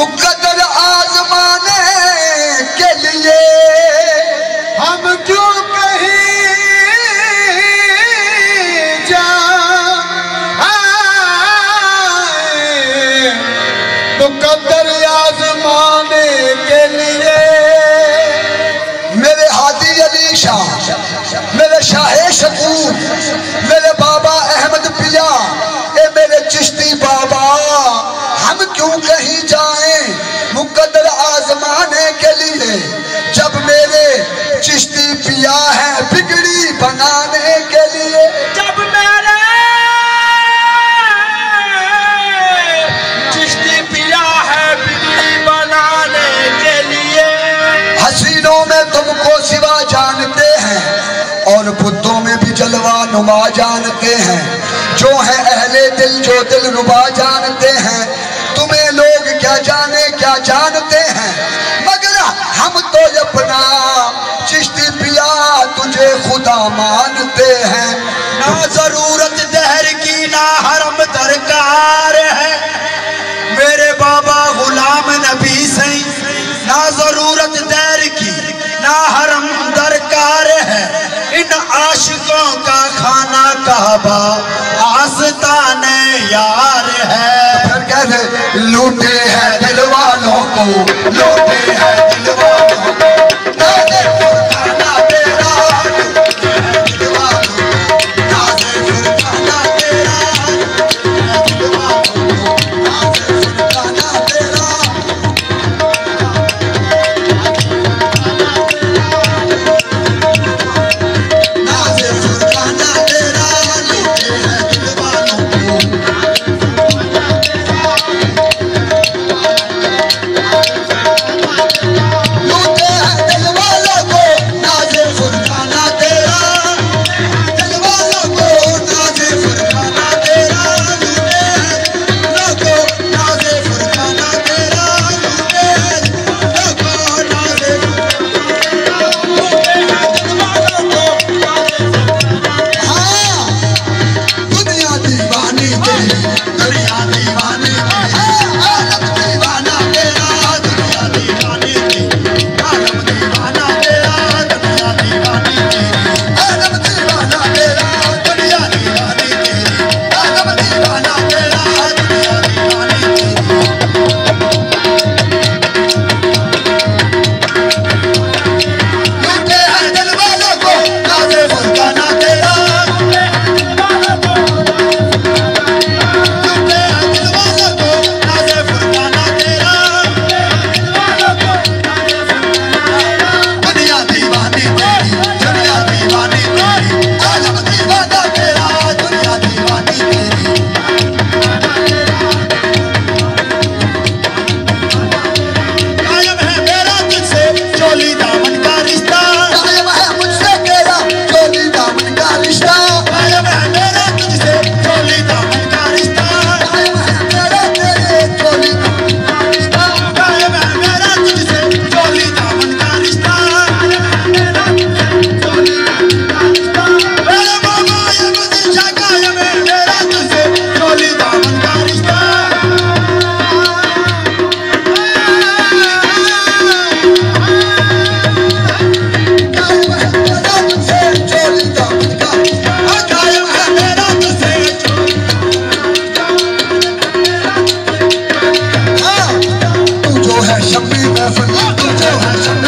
मुकद्दर आजमाने के लिए हम क्यों कहीं जाए, मुकद्दर आजमाने के लिए। मेरे हादी अली शाह, मेरे शाहे शकूर, मेरे बाबा अहमद पिया, ए मेरे चिश्ती बाबा, हम क्यों कहीं जाएं मुकद्दर आजमाने के लिए, जब मेरे चिश्ती पिया है बिगड़ी बनाने के लिए। जब मेरे चिश्ती पिया है बिगड़ी बनाने के लिए। हसीनों में तुमको सिवा जानते हैं और बुद्धों में भी जलवा नुमा जानते हैं, जो है अहले दिल जो दिल रुबा जानते हैं। तुम्हें लोग क्या जाने क्या जानते हैं, मगर हम तो अपना चिश्ती पिया तुझे खुदा मानते हैं। ना जरूरत दहर की ना हरम दरकार है, मेरे बाबा गुलाम नबी से। ना जरूरत दहर की ना हरम दरकार है, इन आशिकों का खाना काबा आस्ताने यार है। फिर कहते लूटे हैं दिल वालों को, लूटे हैं दिल वालों को, नाज़े फुरखाना तेरा, लूटे हैं दिल वालों को, नाज़े फुरखाना तेरा, दिल वालों को, नाज़े फुरखाना तेरा। नाज़े फुरखाना तेरा, लूटे हैं दिल वालों को। लूटे हैं दिल वालों को, नाज़े फुरखाना तेरा, दिल वालों को, नाज़े फुरखाना तेरा। लूटे हैं लोगों, नाज़े फुरखाना तेरा, लूटे हैं लोगों, नाज़े हाँ, दुनिया दीवानी तेरी, दुनिया दीवानी तेरी, आलम दीवाना तेरा, दुनिया दीवानी तेरी, आलम दीवाना तेरा, दुनिया दीवानी तेरी, आलम दीवाना तेरा, दुनिया दीवानी तेरी, आलम दीवाना तेरा, दुनिया दीवानी तेरी। लूटे हैं दिल वालों को, नाज़े फुरखाना तेरा, लूटे हैं दिल वालों को, नाज़े फुरखाना तेरा, दुनिया दीवानी तेरी, दुनिया दीवानी तेरी, आलम दीवाना तेरा, दुनिया दीवानी तेरी। कायम है मेरा तुझसे चोली दामन का रिश्ता, कायम है मुझसे तेरा चोली दामन का रिश्ता, कायम है मेरा तुझसे चोली दामन का रिश्ता, कायम है मेरा तेरे चोली दामन का रिश्ता, कायम है मेरा तुझसे चोली दामन का रिश्ता, कायम है मेरा तुझसे चोली दामन का रिश्ता। मेरे बाबा ये मुझे कायम है मेरा तुझसे चोली दामन का रिश्ता। कायम है मेरा तुझसे चोली दामन का रिश्ता, कायम है मेरा तुझसे चोली हाँ, तू जो है शम्मी महफिल, तू जो है शम्मी